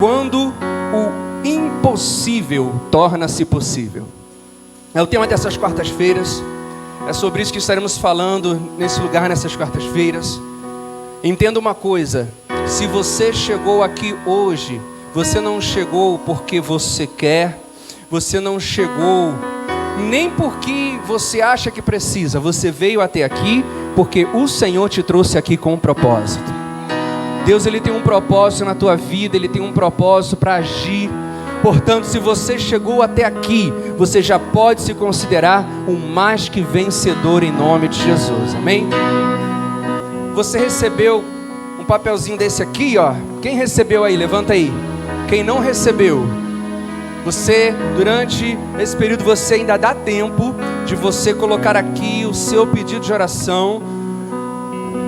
Quando o impossível torna-se possível. É o tema dessas quartas-feiras. É sobre isso que estaremos falando nesse lugar, nessas quartas-feiras. Entenda uma coisa: se você chegou aqui hoje, você não chegou porque você quer, você não chegou nem porque você acha que precisa. Você veio até aqui porque o Senhor te trouxe aqui com um propósito. Deus, Ele tem um propósito na tua vida, Ele tem um propósito para agir. Portanto, se você chegou até aqui, você já pode se considerar um mais que vencedor em nome de Jesus, amém? Você recebeu um papelzinho desse aqui, ó. Quem recebeu aí? Levanta aí. Quem não recebeu, você, durante esse período, você ainda dá tempo de você colocar aqui o seu pedido de oração.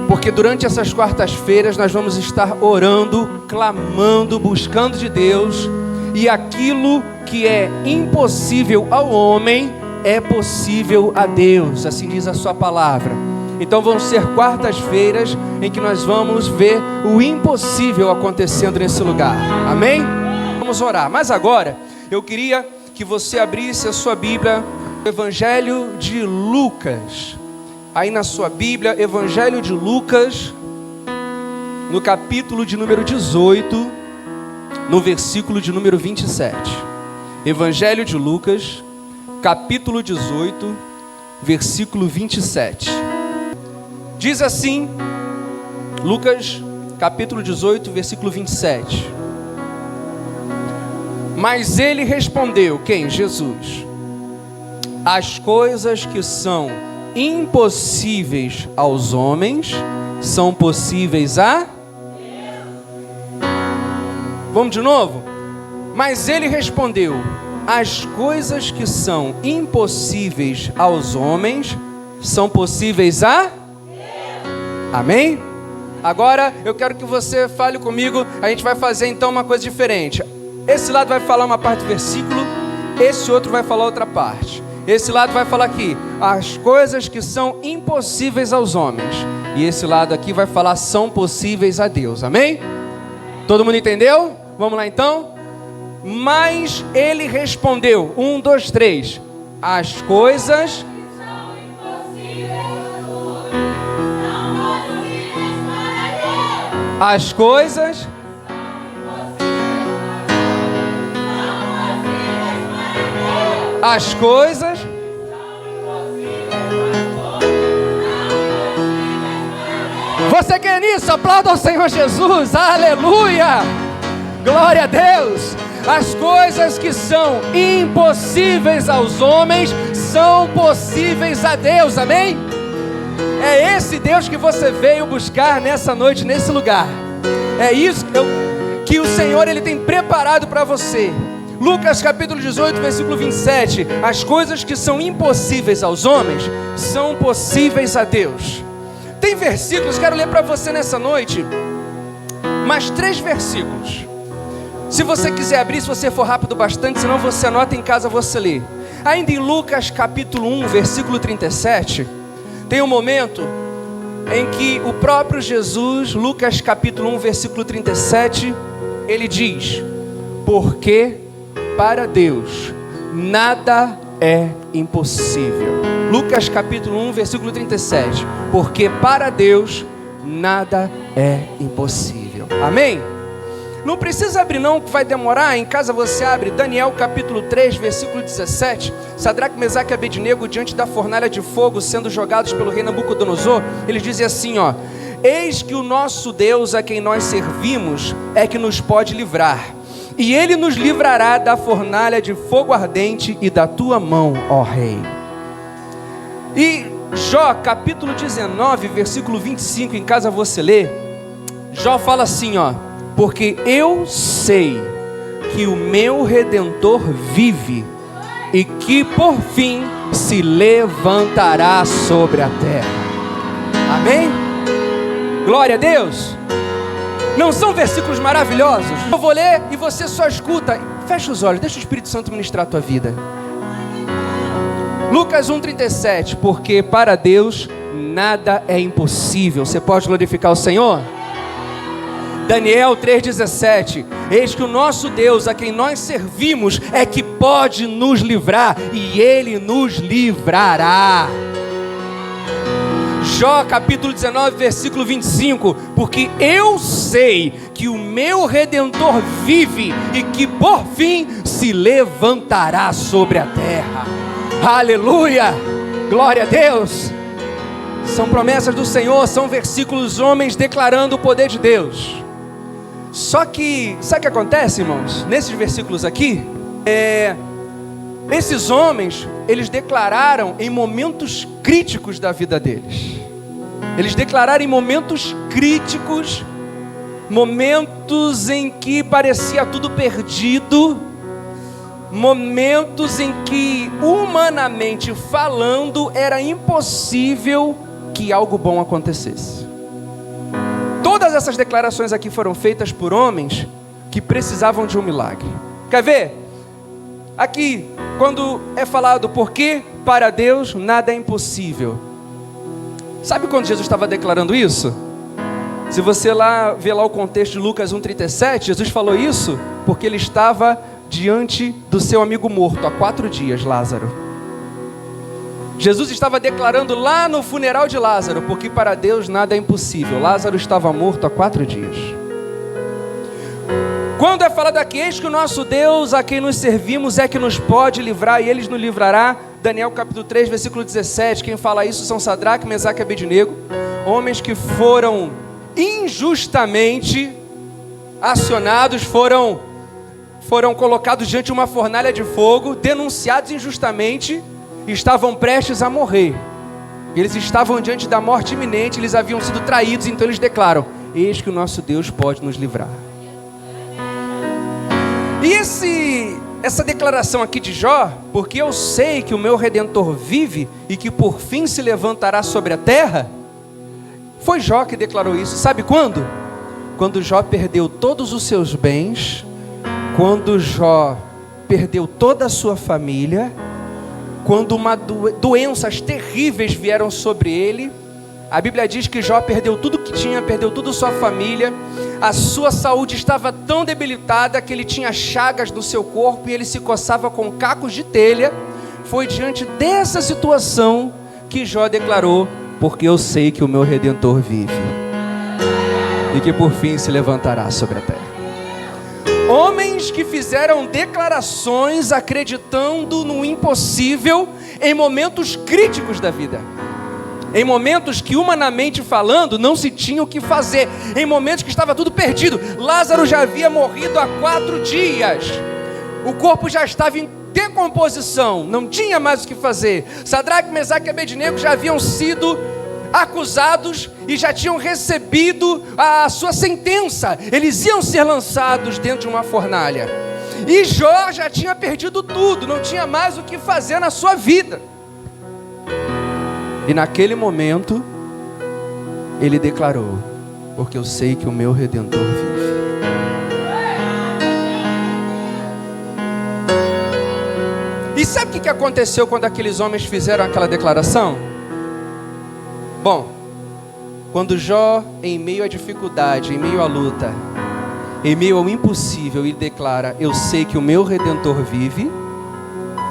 Porque durante essas quartas-feiras nós vamos estar orando, clamando, buscando de Deus. E aquilo que é impossível ao homem é possível a Deus, assim diz a sua palavra. Então vão ser quartas-feiras em que nós vamos ver o impossível acontecendo nesse lugar, amém? Vamos orar, mas agora eu queria que você abrisse a sua Bíblia, o Evangelho de Lucas. Aí na sua Bíblia, Evangelho de Lucas, no capítulo de número 18, no versículo de número 27. Evangelho de Lucas, capítulo 18, versículo 27. Diz assim, Lucas, capítulo 18, versículo 27. Mas ele respondeu, quem? Jesus. As coisas que são impossíveis aos homens são possíveis a Deus. Vamos de novo? Mas ele respondeu: as coisas que são impossíveis aos homens são possíveis a Deus. Amém? Agora eu quero que você fale comigo. A gente vai fazer então uma coisa diferente. Esse lado vai falar uma parte do versículo, esse outro vai falar outra parte. Esse lado vai falar aqui, as coisas que são impossíveis aos homens. E esse lado aqui vai falar, são possíveis a Deus. Amém? Todo mundo entendeu? Vamos lá então? Mas ele respondeu, 1, 2, 3. As coisas que são impossíveis aos homens são possíveis para Deus. As coisas As coisas Você quer nisso? Aplauda ao Senhor Jesus, aleluia, glória a Deus. As coisas que são impossíveis aos homens são possíveis a Deus, amém? É esse Deus que você veio buscar nessa noite, nesse lugar. É isso que o Senhor Ele tem preparado para você. Lucas capítulo 18, versículo 27. As coisas que são impossíveis aos homens são possíveis a Deus. Tem versículos, quero ler para você nessa noite, mais 3 versículos. Se você quiser abrir, se você for rápido bastante, senão você anota em casa, você lê. Ainda em Lucas capítulo 1, versículo 37, tem um momento em que o próprio Jesus, Lucas capítulo 1, versículo 37, ele diz: porque para Deus nada é impossível. Lucas capítulo 1, versículo 37. Porque para Deus nada é impossível. Amém? Não precisa abrir não, que vai demorar. Em casa você abre Daniel capítulo 3, versículo 17. Sadraque, Mesaque e Abednego diante da fornalha de fogo, sendo jogados pelo rei Nabucodonosor. Ele diz assim, ó: eis que o nosso Deus, a quem nós servimos, é que nos pode livrar, e Ele nos livrará da fornalha de fogo ardente e da tua mão, ó Rei. E Jó, capítulo 19, versículo 25, em casa você lê. Jó fala assim, ó: porque eu sei que o meu Redentor vive, e que por fim se levantará sobre a terra. Amém? Glória a Deus. Não são versículos maravilhosos? Eu vou ler e você só escuta. Fecha os olhos, deixa o Espírito Santo ministrar a tua vida. Lucas 1,37. Porque para Deus nada é impossível. Você pode glorificar o Senhor? Daniel 3,17, eis que o nosso Deus, a quem nós servimos, é que pode nos livrar, e Ele nos livrará. Jó capítulo 19, versículo 25, porque eu sei que o meu Redentor vive e que por fim se levantará sobre a terra. Aleluia, glória a Deus. São promessas do Senhor, são versículos homens declarando o poder de Deus. Só que, sabe o que acontece, irmãos? Nesses versículos aqui, esses homens, eles declararam em momentos críticos da vida deles. Eles declararam em momentos críticos, momentos em que parecia tudo perdido, momentos em que, humanamente falando, era impossível que algo bom acontecesse. Todas essas declarações aqui foram feitas por homens que precisavam de um milagre. Quer ver? Aqui, quando é falado porque para Deus nada é impossível. Sabe quando Jesus estava declarando isso? Se você ver lá o contexto de Lucas 1,37, Jesus falou isso porque ele estava diante do seu amigo morto há 4 dias, Lázaro. Jesus estava declarando lá no funeral de Lázaro, porque para Deus nada é impossível. Lázaro estava morto há 4 dias. Quando é falado aqui, eis que o nosso Deus, a quem nos servimos, é que nos pode livrar, e Ele nos livrará. Daniel capítulo 3, versículo 17, quem fala isso são Sadraque, Mesaque e Abednego, homens que foram injustamente acionados, foram colocados diante de uma fornalha de fogo, denunciados injustamente, estavam prestes a morrer. Eles estavam diante da morte iminente, eles haviam sido traídos, então eles declaram: eis que o nosso Deus pode nos livrar. E essa declaração aqui de Jó, porque eu sei que o meu Redentor vive e que por fim se levantará sobre a terra, foi Jó que declarou isso. Sabe quando? Quando Jó perdeu todos os seus bens, quando Jó perdeu toda a sua família, quando doenças terríveis vieram sobre ele. A Bíblia diz que Jó perdeu tudo que tinha, perdeu toda a sua família, a sua saúde estava tão debilitada que ele tinha chagas no seu corpo e ele se coçava com cacos de telha. Foi diante dessa situação que Jó declarou: porque eu sei que o meu Redentor vive e que por fim se levantará sobre a terra. Homens que fizeram declarações acreditando no impossível em momentos críticos da vida. Em momentos que, humanamente falando, não se tinha o que fazer. Em momentos que estava tudo perdido. Lázaro já havia morrido há 4 dias. O corpo já estava em decomposição. Não tinha mais o que fazer. Sadraque, Mesaque e Abednego já haviam sido acusados e já tinham recebido a sua sentença. Eles iam ser lançados dentro de uma fornalha. E Jó já tinha perdido tudo. Não tinha mais o que fazer na sua vida. E naquele momento, ele declarou: porque eu sei que o meu Redentor vive. E sabe o que aconteceu quando aqueles homens fizeram aquela declaração? Bom, quando Jó, em meio à dificuldade, em meio à luta, em meio ao impossível, ele declara: eu sei que o meu Redentor vive.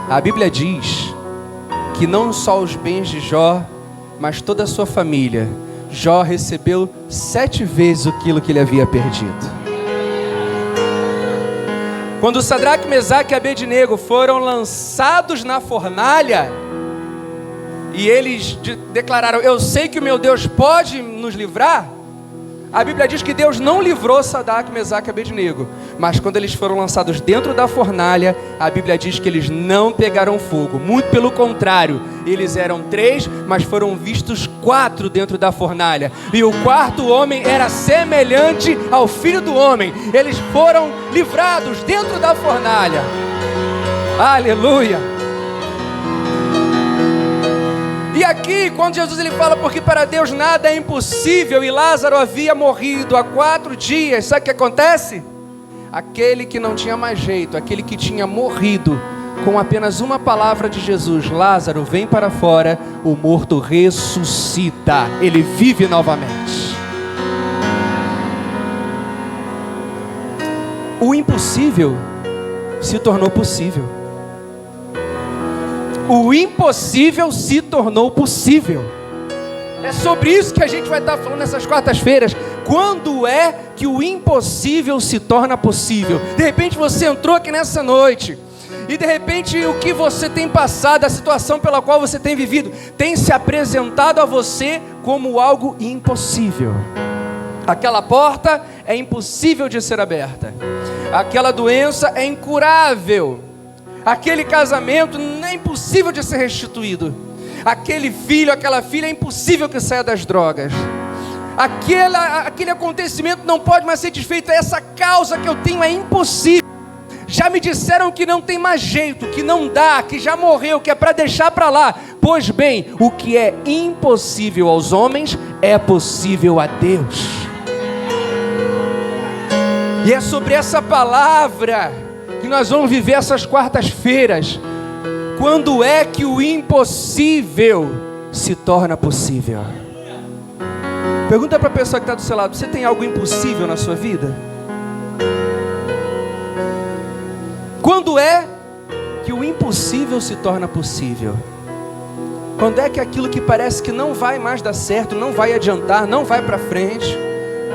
A Bíblia diz que não só os bens de Jó, mas toda a sua família, Jó recebeu 7 vezes aquilo que ele havia perdido. Quando Sadraque, Mesaque e Abednego foram lançados na fornalha, e eles declararam: eu sei que o meu Deus pode nos livrar. A Bíblia diz que Deus não livrou Sadraque, Mesaque e Abednego, mas quando eles foram lançados dentro da fornalha, a Bíblia diz que eles não pegaram fogo. Muito pelo contrário, eles eram 3, mas foram vistos 4 dentro da fornalha. E o 4º homem era semelhante ao Filho do Homem. Eles foram livrados dentro da fornalha. Aleluia! E aqui, quando Jesus ele fala: porque para Deus nada é impossível, e Lázaro havia morrido há 4 dias, sabe o que acontece? Aquele que não tinha mais jeito, aquele que tinha morrido, com apenas uma palavra de Jesus: Lázaro, vem para fora, o morto ressuscita, ele vive novamente. o impossível se tornou possível. O impossível se tornou possível. É sobre isso que a gente vai estar falando nessas quartas-feiras. Quando é que o impossível se torna possível? De repente você entrou aqui nessa noite e de repente o que você tem passado, a situação pela qual você tem vivido, tem se apresentado a você como algo impossível. Aquela porta é impossível de ser aberta. Aquela doença é incurável. Aquele casamento é impossível de ser restituído. Aquele filho, aquela filha é impossível que saia das drogas. Aquele acontecimento não pode mais ser desfeito. Essa causa que eu tenho é impossível. Já me disseram que não tem mais jeito, que não dá, que já morreu, que é para deixar para lá. Pois bem, o que é impossível aos homens é possível a Deus. E é sobre essa palavra que nós vamos viver essas quartas-feiras. Quando é que o impossível se torna possível? Pergunta para a pessoa que está do seu lado: você tem algo impossível na sua vida? Quando é que o impossível se torna possível? Quando é que aquilo que parece que não vai mais dar certo, não vai adiantar, não vai para frente,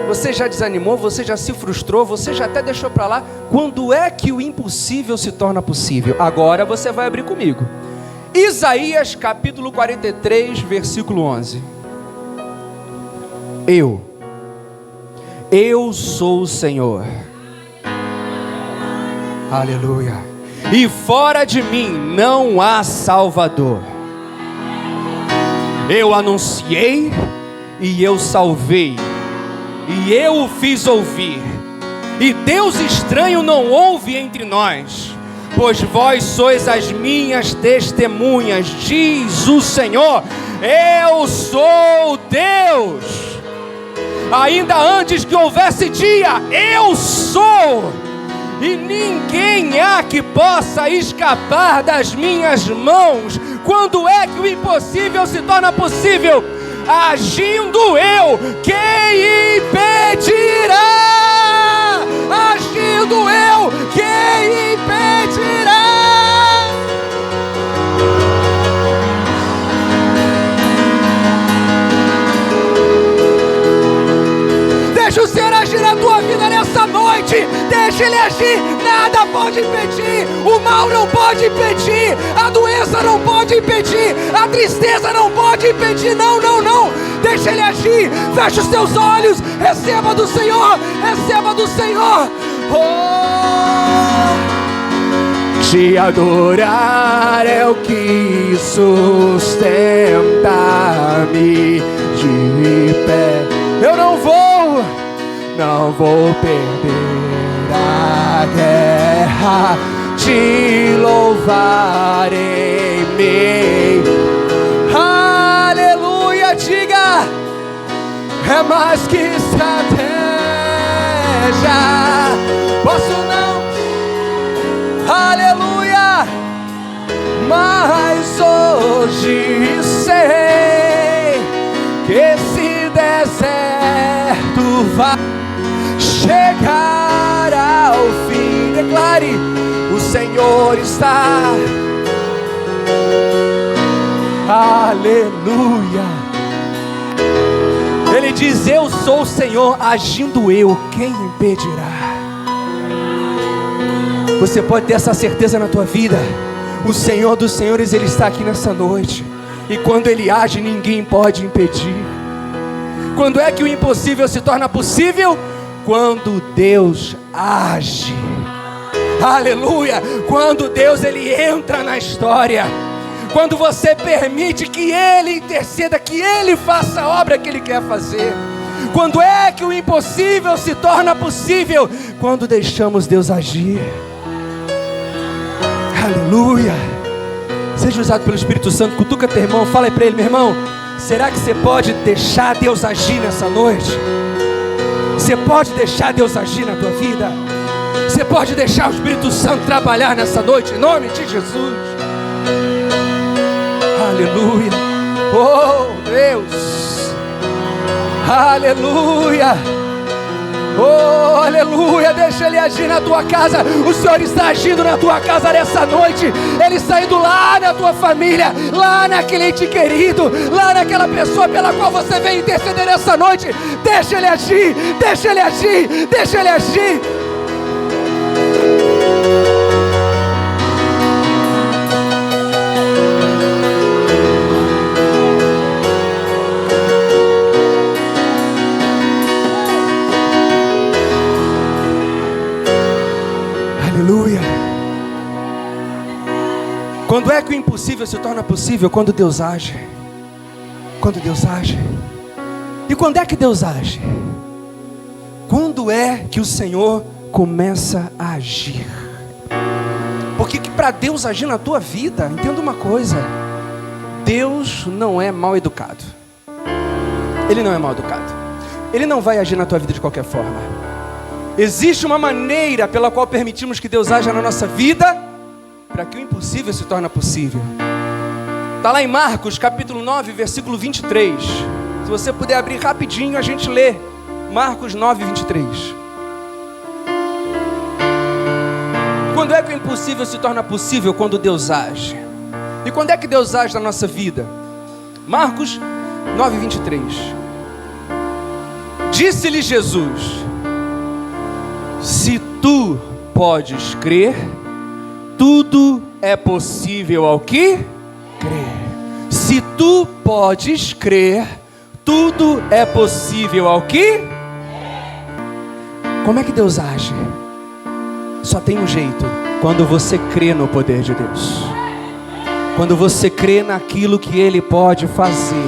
você já desanimou, você já se frustrou, você já até deixou para lá? Quando é que o impossível se torna possível? Agora você vai abrir comigo. Isaías capítulo 43, versículo 11. Eu sou o Senhor. Aleluia. E fora de mim não há Salvador. Eu anunciei e eu salvei, e eu o fiz ouvir. E Deus estranho não houve entre nós, pois vós sois as minhas testemunhas, diz o Senhor. Eu sou Deus. Ainda antes que houvesse dia, eu sou. E ninguém há que possa escapar das minhas mãos. Quando é que o impossível se torna possível? Agindo eu, quem impedirá? Agindo eu, quem impedirá? Deixa o Senhor agir na tua vida nessa noite. Deixa Ele agir. Nada pode impedir. O mal não pode impedir. A doença não pode impedir. A tristeza não pode impedir. Não, não, não. Deixa Ele agir. Fecha os teus olhos. Receba do Senhor. Receba do Senhor. Oh! Te adorar é o que sustenta-me de pé. Eu não vou perder a guerra, te louvar em mim. Aleluia, diga, é mais que estratégia. Posso não? Aleluia, mas hoje sei que esse deserto vai chegar ao fim. Declare: o Senhor está. Aleluia. Ele diz: eu sou o Senhor, agindo eu, quem impedirá? Você pode ter essa certeza na tua vida. O Senhor dos Senhores, Ele está aqui nessa noite. E quando Ele age, ninguém pode impedir. Quando é que o impossível se torna possível? Quando Deus age. Aleluia. Quando Deus Ele entra na história. Quando você permite que Ele interceda, que Ele faça a obra que Ele quer fazer. Quando é que o impossível se torna possível? Quando deixamos Deus agir. Aleluia. Seja usado pelo Espírito Santo. Cutuca teu irmão, fala aí para ele: meu irmão, será que você pode deixar Deus agir nessa noite? Você pode deixar Deus agir na tua vida? Você pode deixar o Espírito Santo trabalhar nessa noite, em nome de Jesus. Aleluia. Oh Deus. Aleluia. Oh, aleluia, deixa Ele agir na tua casa. O Senhor está agindo na tua casa nessa noite. Ele está indo lá na tua família, lá naquele ente querido, lá naquela pessoa pela qual você veio interceder nessa noite. Deixa Ele agir, deixa Ele agir, deixa Ele agir. Aleluia. Quando é que o impossível se torna possível? Quando Deus age. Quando Deus age. E quando é que Deus age? Quando é que o Senhor começa a agir? Porque para Deus agir na tua vida, entenda uma coisa: Deus não é mal educado. Ele não é mal educado. Ele não vai agir na tua vida de qualquer forma. Existe uma maneira pela qual permitimos que Deus haja na nossa vida, para que o impossível se torne possível. Está lá em Marcos capítulo 9, versículo 23. Se você puder abrir rapidinho, a gente lê Marcos 9, 23. Quando é que o impossível se torna possível? Quando Deus age. E quando é que Deus age na nossa vida? Marcos 9, 23. Disse-lhe Jesus: se tu podes crer, tudo é possível ao que crer. Se tu podes crer, tudo é possível ao que? Como é que Deus age? Só tem um jeito: quando você crê no poder de Deus, quando você crê naquilo que Ele pode fazer.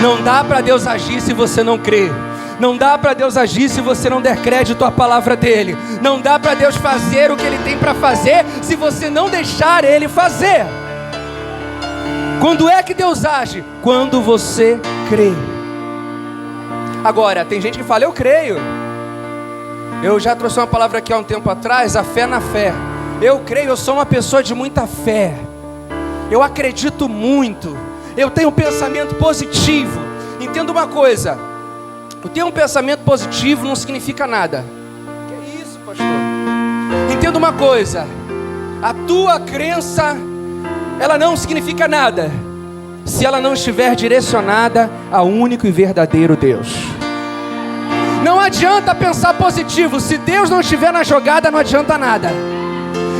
Não dá para Deus agir se você não crê. Não dá para Deus agir se você não der crédito à palavra dEle. Não dá para Deus fazer o que Ele tem para fazer se você não deixar Ele fazer. Quando é que Deus age? Quando você crê. Agora, tem gente que fala: eu creio. Eu já trouxe uma palavra aqui há um tempo atrás, a fé na fé. Eu creio, eu sou uma pessoa de muita fé. Eu acredito muito. Eu tenho um pensamento positivo. Entenda uma coisa: eu tenho um pensamento positivo não significa nada. Que isso, pastor? Entenda uma coisa: a tua crença, ela não significa nada se ela não estiver direcionada ao único e verdadeiro Deus. Não adianta pensar positivo, se Deus não estiver na jogada, não adianta nada.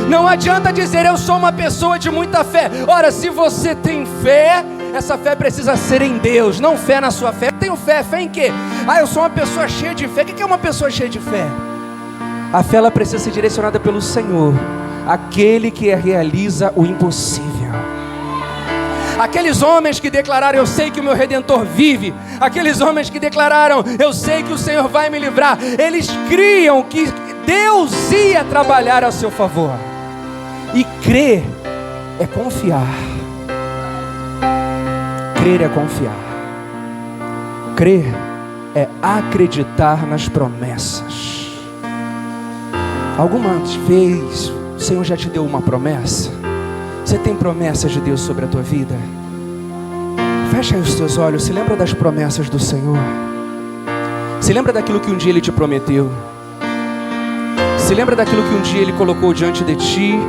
Não adianta dizer: eu sou uma pessoa de muita fé. Ora, se você tem fé, essa fé precisa ser em Deus, não fé na sua fé. Eu tenho fé, fé em quê? Eu sou uma pessoa cheia de fé. O que é uma pessoa cheia de fé? A fé, ela precisa ser direcionada pelo Senhor, aquele que realiza o impossível. Aqueles homens que declararam: eu sei que o meu Redentor vive. Aqueles homens que declararam: eu sei que o Senhor vai me livrar. Eles criam que Deus ia trabalhar a seu favor. E crer é confiar. Crer é confiar. Crer é acreditar nas promessas. Alguma vez o Senhor já te deu uma promessa? Você tem promessas de Deus sobre a tua vida? Fecha aí os teus olhos. Se lembra das promessas do Senhor. Se lembra daquilo que um dia Ele te prometeu. Se lembra daquilo que um dia Ele colocou diante de ti.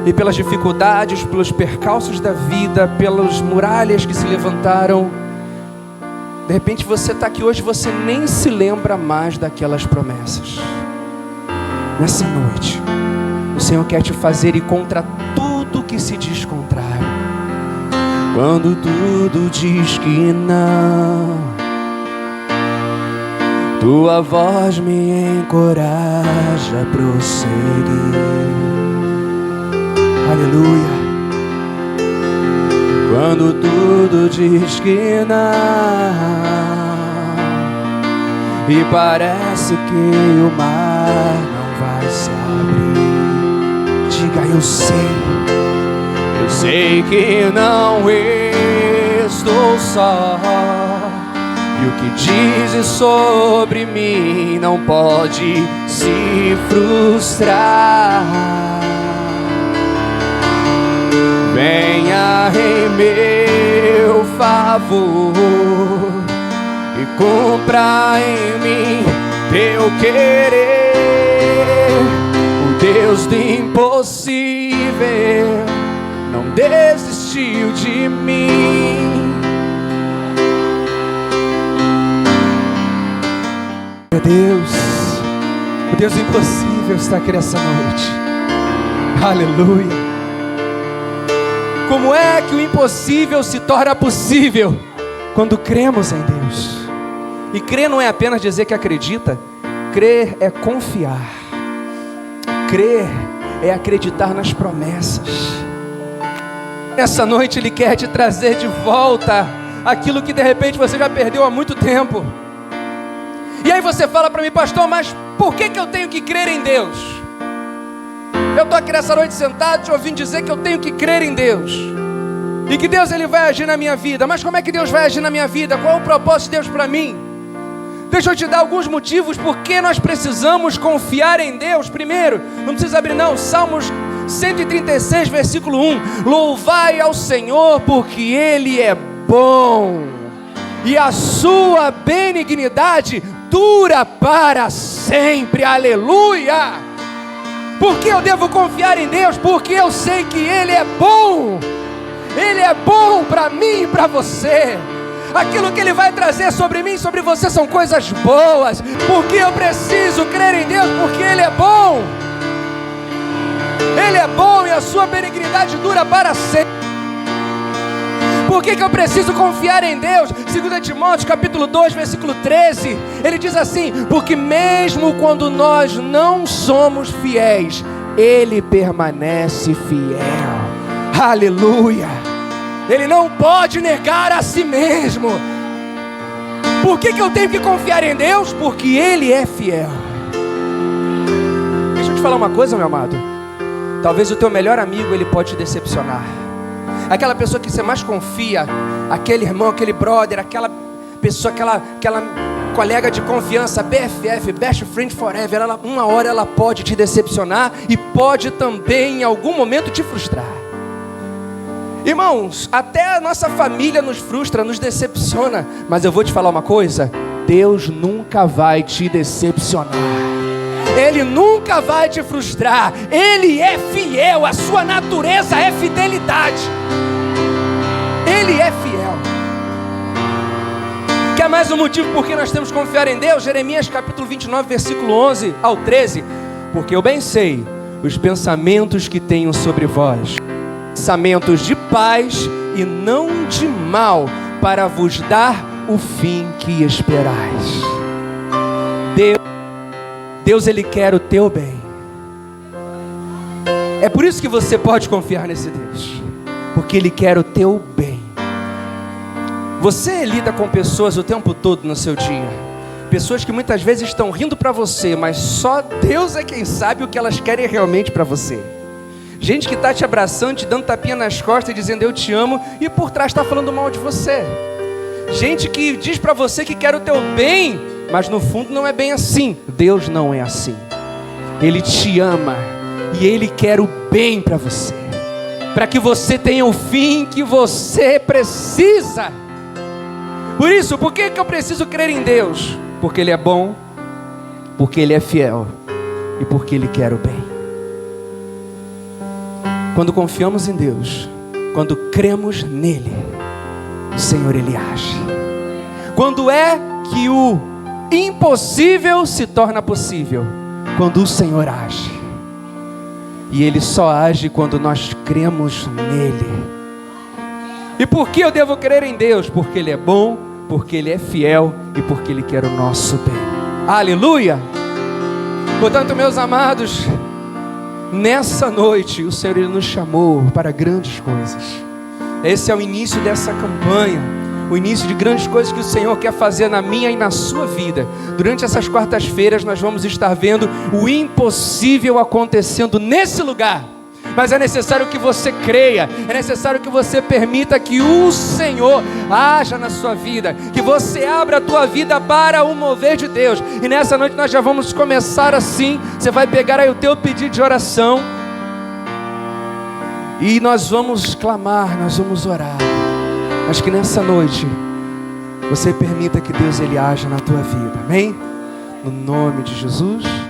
E pelas dificuldades, pelos percalços da vida, pelas muralhas que se levantaram, de repente você está aqui hoje, você nem se lembra mais daquelas promessas. Nessa noite, o Senhor quer te fazer ir contra tudo que se diz contrário. Quando tudo diz que não, tua voz me encoraja a prosseguir. Aleluia. Quando tudo diz que não, e parece que o mar não vai se abrir, diga: eu sei que não estou só, e o que dizes sobre mim não pode se frustrar. Venha em meu favor e cumpra em mim teu querer. O Deus do impossível não desistiu de mim. Meu Deus, o Deus do impossível está aqui nessa noite. Aleluia. Como é que o impossível se torna possível? Quando cremos em Deus. E crer não é apenas dizer que acredita. Crer é confiar. Crer é acreditar nas promessas. Nessa noite Ele quer te trazer de volta aquilo que de repente você já perdeu há muito tempo. E aí você fala para mim: pastor, mas por que eu tenho que crer em Deus? Eu estou aqui nessa noite sentado te ouvindo dizer que eu tenho que crer em Deus. E que Deus Ele vai agir na minha vida. Mas como é que Deus vai agir na minha vida? Qual é o propósito de Deus para mim? Deixa eu te dar alguns motivos por que nós precisamos confiar em Deus. Primeiro, não precisa abrir não, Salmos 136, versículo 1. Louvai ao Senhor porque Ele é bom, e a sua benignidade dura para sempre. Aleluia! Por que eu devo confiar em Deus? Porque eu sei que Ele é bom. Ele é bom para mim e para você. Aquilo que Ele vai trazer sobre mim e sobre você são coisas boas. Porque eu preciso crer em Deus, porque Ele é bom. Ele é bom e a sua benignidade dura para sempre. Por que eu preciso confiar em Deus? 2 Timóteo capítulo 2, versículo 13. Ele diz assim: porque mesmo quando nós não somos fiéis, Ele permanece fiel. Aleluia! Ele não pode negar a si mesmo. Por que eu tenho que confiar em Deus? Porque Ele é fiel. Deixa eu te falar uma coisa, meu amado. Talvez o teu melhor amigo, ele pode te decepcionar. Aquela pessoa que você mais confia, aquele irmão, aquele brother, aquela pessoa, aquela colega de confiança, BFF, Best Friend Forever, uma hora ela pode te decepcionar e pode também em algum momento te frustrar. Irmãos, até a nossa família nos frustra, nos decepciona. Mas eu vou te falar uma coisa: Deus nunca vai te decepcionar. Ele nunca vai te frustrar. Ele é fiel, a sua natureza é fidelidade. Ele é fiel. Quer mais um motivo por que nós temos que confiar em Deus? Jeremias capítulo 29, versículo 11 ao 13. Porque eu bem sei os pensamentos que tenho sobre vós, pensamentos de paz e não de mal, para vos dar o fim que esperais. Deus, Ele quer o teu bem. É por isso que você pode confiar nesse Deus, porque Ele quer o teu bem. Você lida com pessoas o tempo todo no seu dia, pessoas que muitas vezes estão rindo para você, mas só Deus é quem sabe o que elas querem realmente para você. Gente que está te abraçando, te dando tapinha nas costas, dizendo eu te amo, e por trás está falando mal de você. Gente que diz para você que quer o teu bem, mas no fundo não é bem assim. Deus não é assim. Ele te ama e Ele quer o bem para você, para que você tenha o fim que você precisa. Por isso, por que eu preciso crer em Deus? Porque Ele é bom, porque Ele é fiel e porque Ele quer o bem. Quando confiamos em Deus, quando cremos nele, o Senhor Ele age. Quando é que o impossível se torna possível? Quando o Senhor age. E Ele só age quando nós cremos nele. E por que eu devo crer em Deus? Porque Ele é bom, porque Ele é fiel e porque Ele quer o nosso bem. Aleluia! Portanto, meus amados, nessa noite o Senhor Ele nos chamou para grandes coisas. Esse é o início dessa campanha, o início de grandes coisas que o Senhor quer fazer na minha e na sua vida. Durante essas quartas-feiras nós vamos estar vendo o impossível acontecendo nesse lugar. Mas é necessário que você creia, é necessário que você permita que o Senhor haja na sua vida, que você abra a tua vida para o mover de Deus. E nessa noite nós já vamos começar assim. Você vai pegar aí o teu pedido de oração e nós vamos clamar, nós vamos orar. Mas que nessa noite você permita que Deus Ele haja na tua vida, amém? no nome de Jesus.